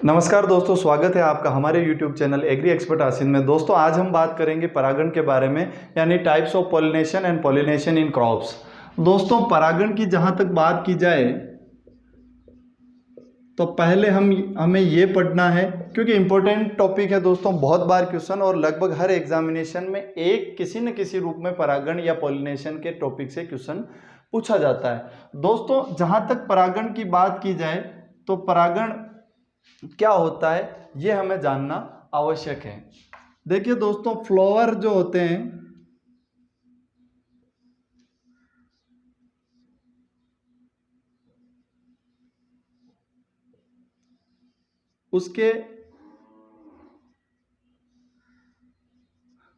नमस्कार दोस्तों, स्वागत है आपका हमारे YouTube चैनल एग्री एक्सपर्ट आसिन में। दोस्तों आज हम बात करेंगे परागण के बारे में, यानी types of pollination and pollination in crops. दोस्तों परागण की जहां तक बात की जाए तो पहले हमें ये पढ़ना है, क्योंकि इंपॉर्टेंट टॉपिक है दोस्तों। बहुत बार क्वेश्चन और लगभग हर एग्जामिनेशन में एक किसी न किसी रूप में परागण या पॉलिनेशन के टॉपिक से क्वेश्चन पूछा जाता है। दोस्तों जहां तक परागण की बात की जाए तो परागण क्या होता है ये हमें जानना आवश्यक है। देखिए दोस्तों, फ्लावर जो होते हैं उसके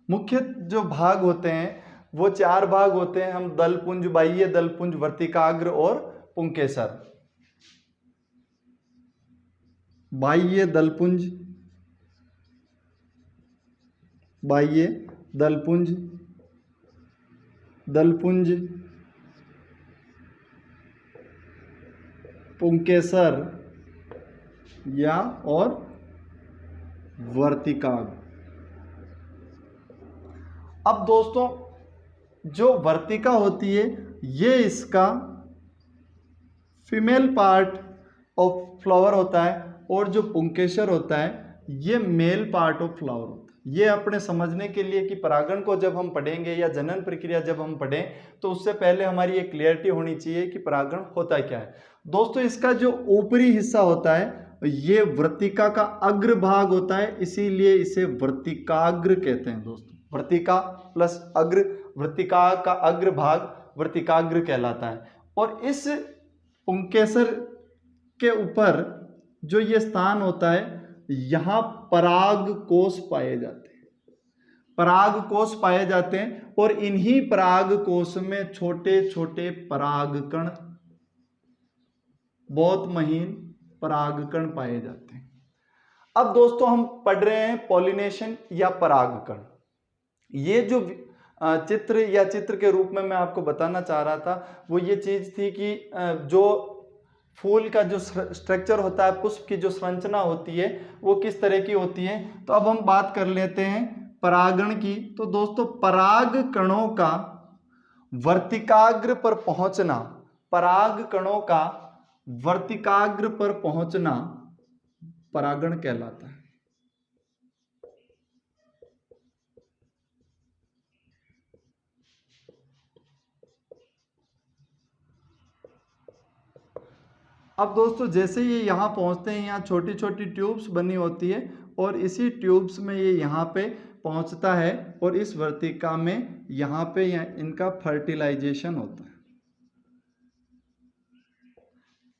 मुख्य जो भाग होते हैं वो चार भाग होते हैं। हम दलपुंज, बाह्य दलपुंज, वर्तिकाग्र और पुंकेसर। बाह्य दलपुंज, बाह्य दलपुंज, दलपुंज, पुंकेसर या और वर्तिकाग्र। अब दोस्तों जो वर्तिका होती है ये इसका फीमेल पार्ट ऑफ फ्लावर होता है, और जो पुंकेसर होता है ये मेल पार्ट ऑफ फ्लावर होता है। ये अपने समझने के लिए कि परागण को जब हम पढ़ेंगे या जनन प्रक्रिया जब हम पढ़ें तो उससे पहले हमारी एक क्लियरिटी होनी चाहिए कि परागण होता क्या है। दोस्तों इसका जो ऊपरी हिस्सा होता है ये वर्तिका का अग्र भाग होता है, इसीलिए इसे वर्तिकाग्र कहते हैं। दोस्तों वर्तिका प्लस अग्र, वर्तिका का अग्र भाग वर्तिकाग्र कहलाता है। और इस पुंकेसर के ऊपर जो ये स्थान होता है यहां पराग कोष पाए जाते हैं। पराग कोष पाए जाते हैं और इन्हीं पराग कोष में छोटे छोटे परागकण, बहुत महीन परागकण पाए जाते हैं। अब दोस्तों हम पढ़ रहे हैं पॉलिनेशन या परागकण। ये जो चित्र या चित्र के रूप में मैं आपको बताना चाह रहा था वो ये चीज थी कि जो फूल का जो स्ट्रक्चर होता है, पुष्प की जो संरचना होती है वो किस तरह की होती है। तो अब हम बात कर लेते हैं परागण की। तो दोस्तों पराग कणों का वर्तिकाग्र पर पहुंचना, पराग कणों का वर्तिकाग्र पर पहुंचना परागण कहलाता है। अब दोस्तों जैसे ये यहाँ पहुँचते हैं, यहाँ छोटी छोटी ट्यूब्स बनी होती है और इसी ट्यूब्स में ये यहाँ पे पहुँचता है और इस वर्तिका में यहाँ पे इनका फर्टिलाइजेशन होता है।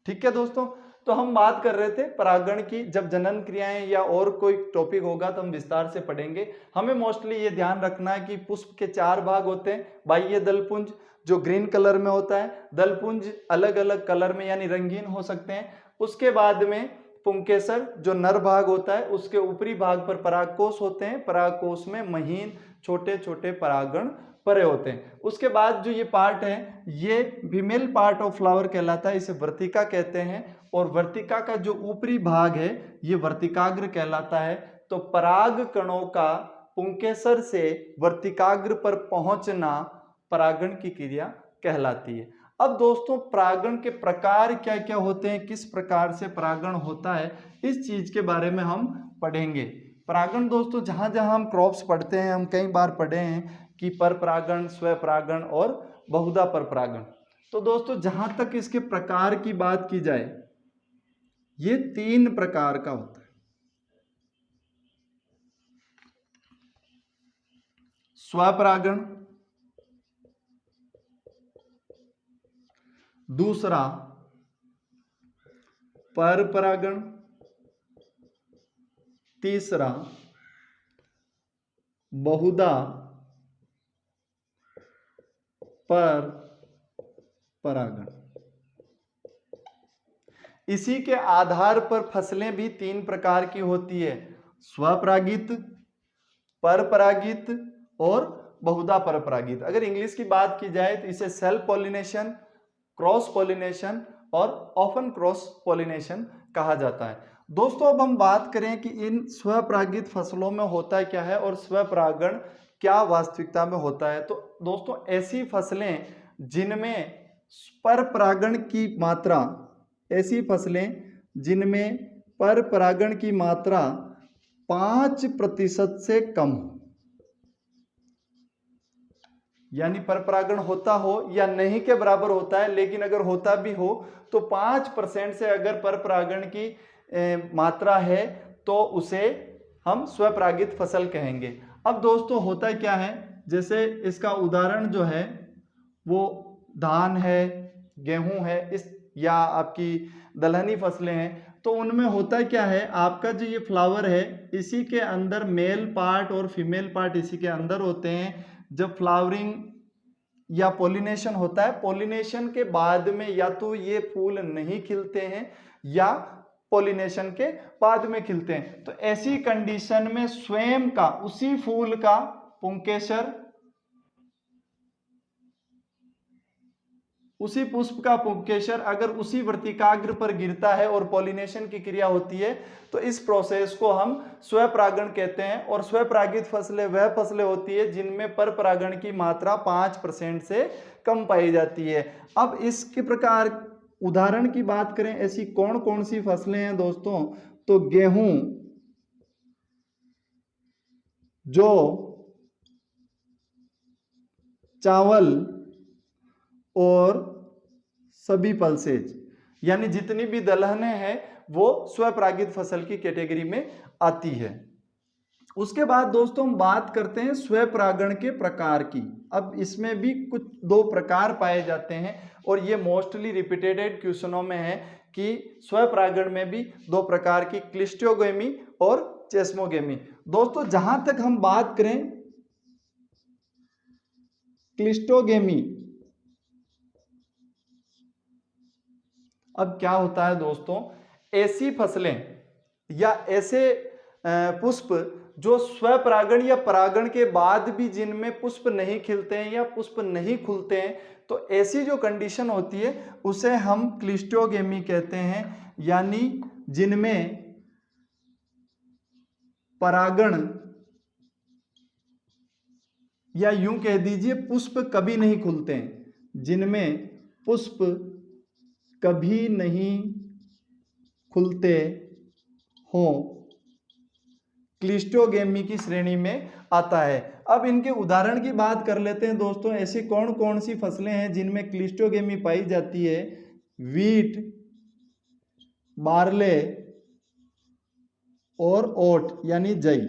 ठीक है दोस्तों, तो हम बात कर रहे थे परागण की। जब जनन क्रियाएं या और कोई टॉपिक होगा तो हम विस्तार से पढ़ेंगे। हमें मोस्टली ये ध्यान रखना है कि पुष्प के चार भाग होते हैं। बाह्य दलपुंज जो ग्रीन कलर में होता है, दलपुंज अलग अलग कलर में यानी रंगीन हो सकते हैं। उसके बाद में पुंकेसर जो नर भाग होता है, उसके ऊपरी भाग पर परागकोष होते हैं। परागकोष में महीन छोटे छोटे परागण परे होते हैं। उसके बाद जो ये पार्ट है ये फीमेल पार्ट ऑफ फ्लावर कहलाता है, इसे वर्तिका कहते हैं। और वर्तिका का जो ऊपरी भाग है ये वर्तिकाग्र कहलाता है। तो पराग कणों का पुंकेसर से वर्तिकाग्र पर पहुंचना परागण की क्रिया कहलाती है। अब दोस्तों परागण के प्रकार क्या क्या होते हैं, किस प्रकार से परागण होता है, इस चीज के बारे में हम पढ़ेंगे। परागण दोस्तों जहां जहां हम क्रॉप्स पढ़ते हैं हम कई बार पढ़े हैं कि पर परागण, स्व परागण और बहुधा पर परागण। तो दोस्तों जहां तक इसके प्रकार की बात की जाए ये तीन प्रकार का होता है। स्वपरागण, दूसरा पर परागण, तीसरा बहुधा पर परागण। इसी के आधार पर फसलें भी तीन प्रकार की होती है, स्वपरागित, परपरागित और बहुधा परपरागित। अगर इंग्लिश की बात की जाए तो इसे सेल्फ पॉलिनेशन, क्रॉस पॉलिनेशन और ऑफन क्रॉस पॉलिनेशन कहा जाता है। दोस्तों अब हम बात करें कि इन स्वपरागित फसलों में होता क्या है और स्वपरागण क्या वास्तविकता में होता है। तो दोस्तों ऐसी फसलें जिनमें पर परागण की मात्रा, ऐसी फसलें जिनमें पर परागण की मात्रा 5% से कम हो, यानी पर परागण होता हो या नहीं के बराबर होता है, लेकिन अगर होता भी हो तो 5% से अगर पर परागण की मात्रा है तो उसे हम स्वपरागित फसल कहेंगे। अब दोस्तों होता क्या है, जैसे इसका उदाहरण जो है वो धान है, गेहूं है, इस या आपकी दलहनी फसलें हैं, तो उनमें होता क्या है, आपका जो ये फ्लावर है इसी के अंदर मेल पार्ट और फीमेल पार्ट इसी के अंदर होते हैं। जब फ्लावरिंग या पॉलिनेशन होता है, पॉलिनेशन के बाद में या तो ये फूल नहीं खिलते हैं या पॉलिनेशन के बाद में खिलते हैं। तो ऐसी कंडीशन में स्वयं का उसी फूल का पुंकेसर, उसी पुष्प का पुंकेसर अगर उसी वर्तिकाग्र पर गिरता है और पॉलिनेशन की क्रिया होती है तो इस प्रोसेस को हम स्वपरागण कहते हैं। और स्वपरागित फसलें वह फसलें होती है जिनमें पर परागण की मात्रा 5% से कम पाई जाती है। अब इसके प्रकार उदाहरण की बात करें, ऐसी कौन कौन सी फसलें हैं दोस्तों, तो गेहूं, जौ, चावल और सभी पल्सेज, यानी जितनी भी दलहनें हैं वो स्वपरागित फसल की कैटेगरी में आती है। उसके बाद दोस्तों हम बात करते हैं स्वपरागण के प्रकार की। अब इसमें भी कुछ 2 प्रकार पाए जाते हैं और ये मोस्टली रिपीटेड क्वेश्चनों में है कि स्वपरागण में भी 2 प्रकार की, क्लिस्टोगेमी और चेस्मोगेमी। दोस्तों जहां तक हम बात करें क्लिस्टोगेमी, अब क्या होता है दोस्तों, ऐसी फसलें या ऐसे पुष्प जो स्वपरागण या परागण के बाद भी जिनमें पुष्प नहीं खिलते हैं या पुष्प नहीं खुलते हैं, तो ऐसी जो कंडीशन होती है उसे हम क्लिस्टोगेमी कहते हैं, यानी जिनमें परागण या यूं कह दीजिए पुष्प कभी नहीं खुलते हैं, जिनमें पुष्प कभी नहीं खुलते हो, क्लिस्टोगेमी की श्रेणी में आता है। अब इनके उदाहरण की बात कर लेते हैं दोस्तों, ऐसी कौन कौन सी फसलें हैं जिनमें क्लिस्टोगेमी पाई जाती है। वीट, बार्ले और ओट यानी जई,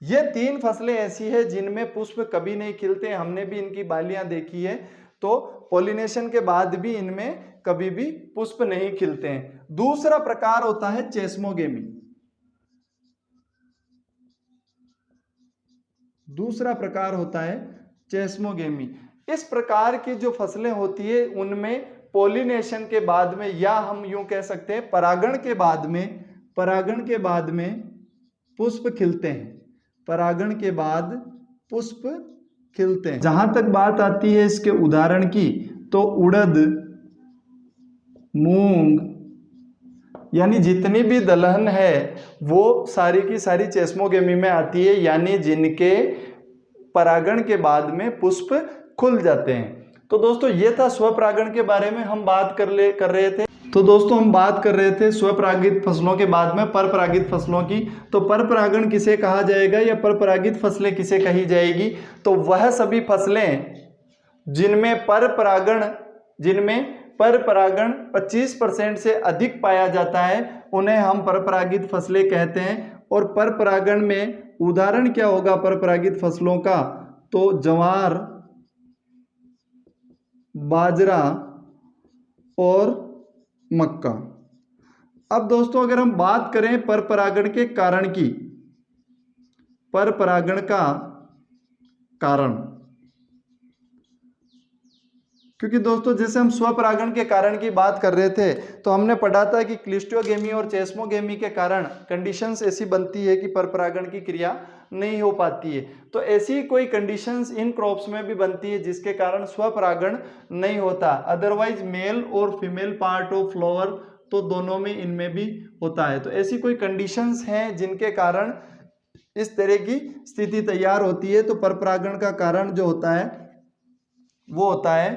ये 3 फसलें ऐसी है जिनमें पुष्प कभी नहीं खिलते। हमने भी इनकी बालियां देखी है, तो पॉलिनेशन के बाद भी इनमें कभी भी पुष्प नहीं खिलते हैं। दूसरा प्रकार होता है चेस्मोगेमी। दूसरा प्रकार होता है चेस्मोगेमी। इस प्रकार की जो फसलें होती है उनमें पॉलिनेशन के बाद में, या हम यूं कह सकते हैं परागण के बाद में पुष्प खिलते हैं। परागण के बाद पुष्प खिलते हैं। जहां तक बात आती है इसके उदाहरण की, तो उड़द, मूंग, यानी जितनी भी दलहन है वो सारी की सारी चेस्मोगेमी में आती है, यानी जिनके परागण के बाद में पुष्प खुल जाते हैं। तो दोस्तों ये था स्वपरागण के बारे में हम बात कर रहे थे। तो दोस्तों हम बात कर रहे थे स्वपरागित फसलों के बाद में परपरागित फसलों की। तो परपरागण किसे कहा जाएगा या परपरागित फसलें किसे कही जाएगी, तो वह सभी फसलें जिनमें परपरागण 25% से अधिक पाया जाता है उन्हें हम परपरागित फसलें कहते हैं। और परपरागण में उदाहरण क्या होगा परपरागित फसलों का, तो ज्वार, बाजरा और मक्का। अब दोस्तों अगर हम बात करें परपरागण के कारण की, परपरागण का कारण, क्योंकि दोस्तों जैसे हम स्वपरागण के कारण की बात कर रहे थे तो हमने पढ़ा था कि क्लिस्टोगेमी और चेस्मोगेमी के कारण कंडीशंस ऐसी बनती है कि परपरागण की क्रिया नहीं हो पाती है। तो ऐसी कोई कंडीशंस इन क्रॉप्स में भी बनती है जिसके कारण स्वपरागण नहीं होता। अदरवाइज मेल और फीमेल पार्ट ऑफ फ्लावर तो दोनों में इनमें भी होता है। तो ऐसी कोई कंडीशंस हैं जिनके कारण इस तरह की स्थिति तैयार होती है। तो परपरागण का कारण जो होता है वो होता है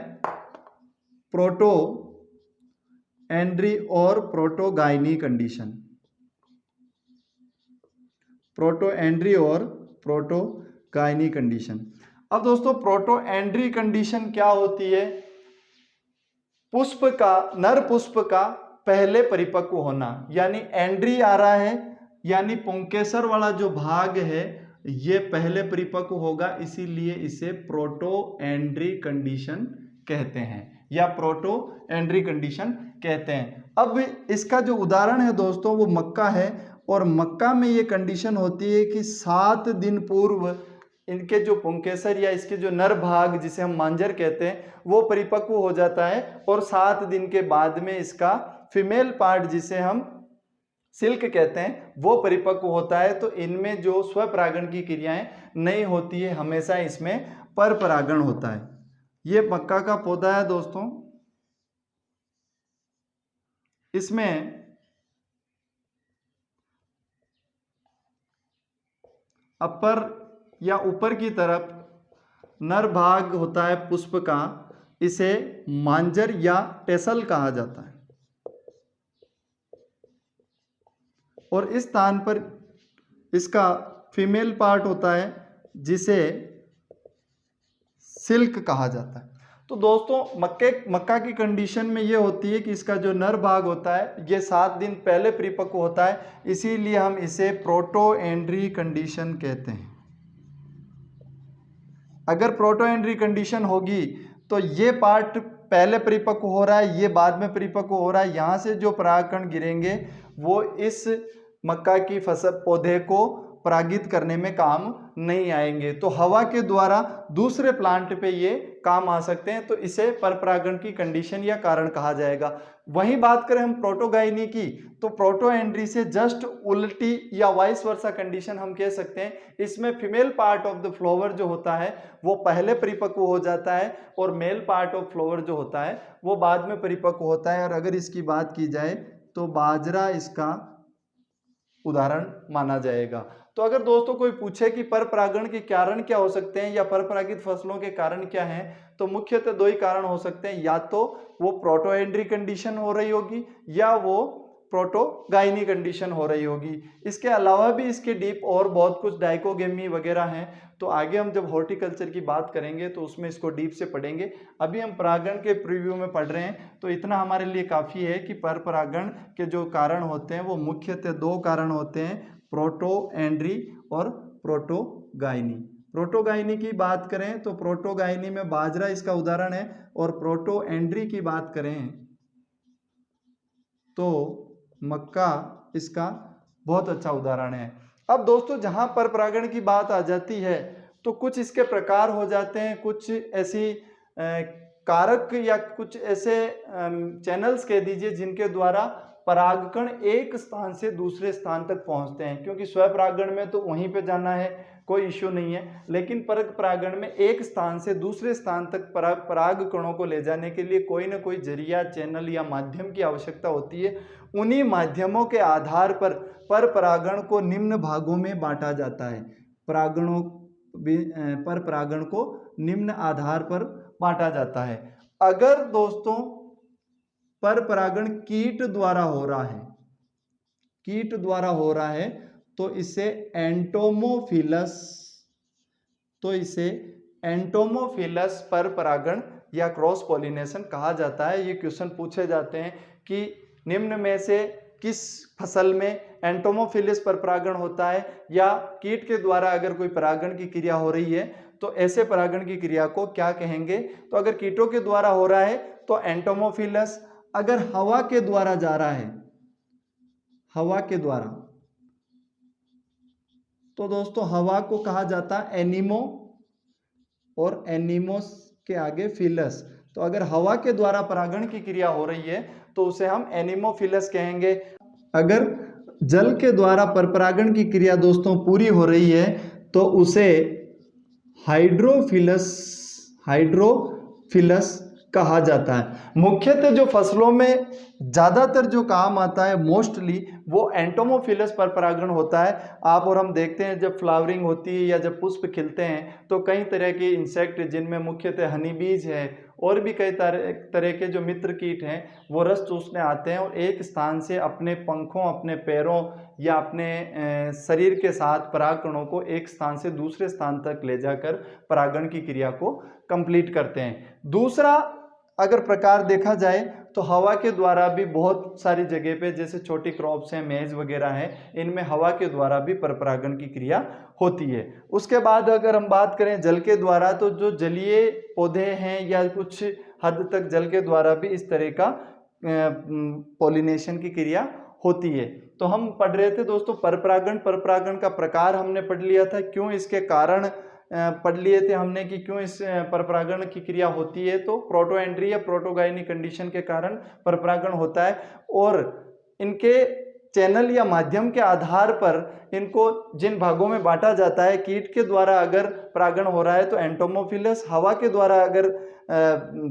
प्रोटो एंड्री और प्रोटोगाइनी कंडीशन। प्रोटो एंड्री और प्रोटोगाइनी कंडीशन। अब दोस्तों प्रोटो एंड्री कंडीशन क्या होती है? पुष्प का, नर पुष्प का पहले परिपक्व होना, यानी एंड्री आ रहा है, यानी पुंकेसर वाला जो भाग है ये पहले परिपक्व होगा, इसीलिए इसे प्रोटो एंड्री कंडीशन कहते हैं या प्रोटो एंड्री कंडीशन कहते हैं। अब इसका जो उदाहरण है दोस्तों वो मक्का है, और मक्का में ये कंडीशन होती है कि 7 दिन पूर्व इनके जो पुंकेसर या इसके जो नर भाग जिसे हम मांजर कहते हैं वो परिपक्व हो जाता है, और 7 दिन के बाद में इसका फीमेल पार्ट जिसे हम सिल्क कहते हैं वो परिपक्व होता है। तो इनमें जो स्वपरागण की क्रियाएं नहीं होती है, हमेशा इसमें परपरागण होता है। ये मक्का का पौधा है दोस्तों, इसमें अपर या ऊपर की तरफ नर भाग होता है पुष्प का, इसे मांजर या टेसल कहा जाता है, और इस स्थान पर इसका फीमेल पार्ट होता है जिसे सिल्क कहा जाता है। तो दोस्तों मक्का की कंडीशन में ये होती है कि इसका जो नर भाग होता है ये 7 दिन पहले परिपक्व होता है, इसीलिए हम इसे प्रोटो एंड्री कंडीशन कहते हैं। अगर प्रोटो एंड्री कंडीशन होगी तो ये पार्ट पहले परिपक्व हो रहा है, ये बाद में परिपक्व हो रहा है, यहाँ से जो परागकण गिरेंगे वो इस मक्का की फसल पौधे को परागित करने में काम नहीं आएंगे, तो हवा के द्वारा दूसरे प्लांट पे ये काम आ सकते हैं, तो इसे परपरागण की कंडीशन या कारण कहा जाएगा। वहीं बात करें हम प्रोटोगाइनी की, तो प्रोटो एंड्री से जस्ट उल्टी या वाइस वर्सा कंडीशन हम कह सकते हैं। इसमें female part of the flower जो होता है वो पहले परिपक्व हो जाता है, और मेल पार्ट ऑफ फ्लावर जो होता है वो बाद में परिपक्व होता है। और अगर इसकी बात की जाए तो बाजरा इसका उदाहरण माना जाएगा। तो अगर दोस्तों कोई पूछे कि परपरागण के कारण क्या हो सकते हैं या परपरागित फसलों के कारण क्या हैं, तो मुख्यतः 2 ही कारण हो सकते हैं, या तो वो प्रोटो एंड्री कंडीशन हो रही होगी या वो प्रोटोगाइनी कंडीशन हो रही होगी। इसके अलावा भी इसके डीप और बहुत कुछ डाइकोगेमी वगैरह हैं, तो आगे हम जब हॉर्टिकल्चर की बात करेंगे तो उसमें इसको डीप से पढ़ेंगे। अभी हम परागण के प्रीव्यू में पढ़ रहे हैं, तो इतना हमारे लिए काफ़ी है कि परपरागण के जो कारण होते हैं वो मुख्यतः 2 कारण होते हैं, प्रोटो एंड्री और प्रोटोगाइनी। प्रोटोगाइनी की बात करें तो प्रोटोगाइनी में बाजरा इसका उदाहरण है, और प्रोटो एंड्री की बात करें तो मक्का इसका बहुत अच्छा उदाहरण है। अब दोस्तों जहां परपरागण की बात आ जाती है तो कुछ इसके प्रकार हो जाते हैं, कुछ ऐसी कारक या कुछ ऐसे चैनल्स कह दीजिए जिनके द्वारा परागकण एक स्थान से दूसरे स्थान तक पहुंचते हैं, क्योंकि स्वपरागण में तो वहीं पे जाना है, कोई इश्यू नहीं है, लेकिन परपरागण में एक स्थान से दूसरे स्थान तक पराग कणों को ले जाने के लिए कोई ना कोई जरिया, चैनल या माध्यम की आवश्यकता होती है। उन्हीं माध्यमों के आधार पर परपरागण को निम्न भागों में बांटा जाता है। परपरागण को निम्न आधार पर बांटा जाता है। अगर दोस्तों परपरागण कीट द्वारा हो रहा है, कीट द्वारा हो रहा है तो इसे एंटोमोफिलस परपरागण या क्रॉस पॉलिनेशन कहा जाता है। ये क्वेश्चन पूछे जाते हैं कि निम्न में से किस फसल में एंटोमोफिलस परपरागण होता है, या कीट के द्वारा अगर कोई परागण की क्रिया हो रही है तो ऐसे परागण की क्रिया को क्या कहेंगे। तो अगर कीटों के द्वारा हो रहा है तो एंटोमोफिलस, अगर हवा के द्वारा जा रहा है, हवा के द्वारा, तो दोस्तों हवा को कहा जाता है एनिमो, और एनिमोस के आगे फिलस। तो अगर हवा के द्वारा परागण की क्रिया हो रही है तो उसे हम एनिमोफिलस कहेंगे। अगर जल के द्वारा परपरागण की क्रिया दोस्तों पूरी हो रही है तो उसे हाइड्रोफिलस कहा जाता है। मुख्यतः जो फसलों में ज़्यादातर जो काम आता है मोस्टली वो एंटोमोफिलस पर परागण होता है। आप और हम देखते हैं जब फ्लावरिंग होती है या जब पुष्प खिलते हैं तो कई तरह के इंसेक्ट जिनमें मुख्यतः हनी बीज है और भी कई तरह के जो मित्र कीट हैं वो रस चूसने आते हैं और एक स्थान से अपने पंखों, अपने पैरों या अपने शरीर के साथ परागकणों को एक स्थान से दूसरे स्थान तक ले जाकर परागण की क्रिया को कंप्लीट करते हैं। दूसरा अगर प्रकार देखा जाए तो हवा के द्वारा भी बहुत सारी जगह पे जैसे छोटी क्रॉप्स हैं, मेज वगैरह हैं, इनमें हवा के द्वारा भी परपरागण की क्रिया होती है। उसके बाद अगर हम बात करें जल के द्वारा तो जो जलीय पौधे हैं या कुछ हद तक जल के द्वारा भी इस तरह का पॉलिनेशन की क्रिया होती है। तो हम पढ़ रहे थे दोस्तों परपरागण का प्रकार हमने पढ़ लिया था, क्यों इसके कारण पढ़ लिए थे हमने कि क्यों इस परपरागण की क्रिया होती है। तो प्रोटोएंट्री या प्रोटोगाइनी कंडीशन के कारण परपरागण होता है और इनके चैनल या माध्यम के आधार पर इनको जिन भागों में बांटा जाता है, कीट के द्वारा अगर परागण हो रहा है तो एंटोमोफिलस, हवा के द्वारा अगर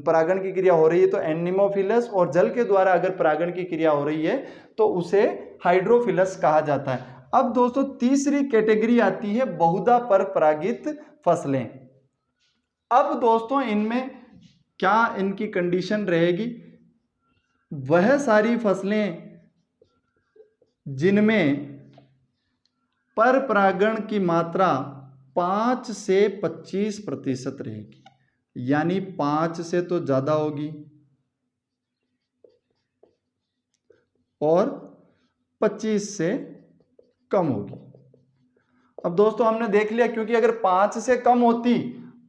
परागण की क्रिया हो रही है तो एनिमोफिलस और जल के द्वारा अगर परागण की क्रिया हो रही है तो उसे हाइड्रोफिलस कहा जाता है। अब दोस्तों तीसरी कैटेगरी आती है बहुधा परपरागित फसलें। अब दोस्तों इनमें क्या इनकी कंडीशन रहेगी, वह सारी फसलें जिनमें परपरागण की मात्रा 5 से 25% रहेगी, यानी 5 से तो ज्यादा होगी और 25 से कम होगी। अब दोस्तों हमने देख लिया क्योंकि अगर 5 से कम होती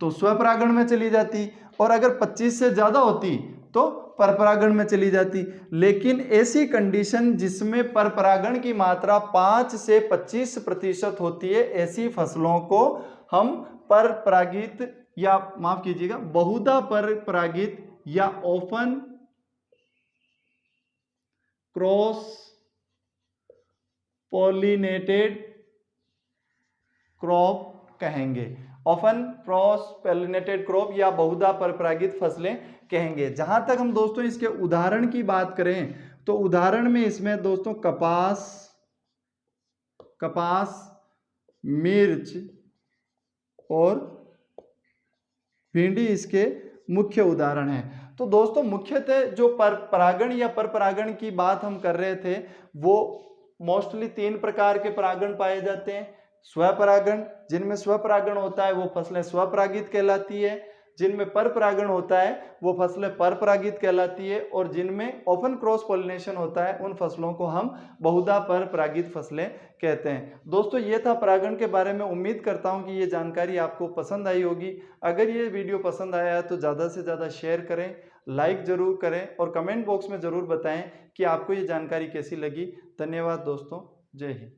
तो स्वपरागण में चली जाती और अगर 25 से ज्यादा होती तो परपरागण में चली जाती। लेकिन ऐसी कंडीशन जिसमें परपरागण की मात्रा 5 से 25% होती है, ऐसी फसलों को हम परपरागित या माफ कीजिएगा बहुधा परपरागित या ओपन क्रॉस पॉलिनेटेड क्रॉप कहेंगे। ऑफन क्रॉस पॉलिनेटेड क्रॉप या बहुधा परपरागित फसलें कहेंगे। जहां तक हम दोस्तों इसके उदाहरण की बात करें तो उदाहरण में इसमें दोस्तों कपास, मिर्च और भिंडी इसके मुख्य उदाहरण हैं। तो दोस्तों मुख्यतः जो परागण या परपरागण की बात हम कर रहे थे वो मोस्टली 3 प्रकार के परागण पाए जाते हैं। स्वपरागण, जिनमें स्वपरागण होता है वो फसलें स्वपरागित कहलाती है, जिनमें परपरागण होता है वो फसलें परपरागित कहलाती है और जिनमें ओपन क्रॉस पॉलिनेशन होता है उन फसलों को हम बहुधा परपरागित फसलें कहते हैं। दोस्तों ये था परागण के बारे में। उम्मीद करता हूं कि ये जानकारी आपको पसंद आई होगी। अगर ये वीडियो पसंद आया तो ज़्यादा से ज़्यादा शेयर करें, लाइक ज़रूर करें और कमेंट बॉक्स में ज़रूर बताएं कि आपको ये जानकारी कैसी लगी। धन्यवाद दोस्तों, जय हिंद।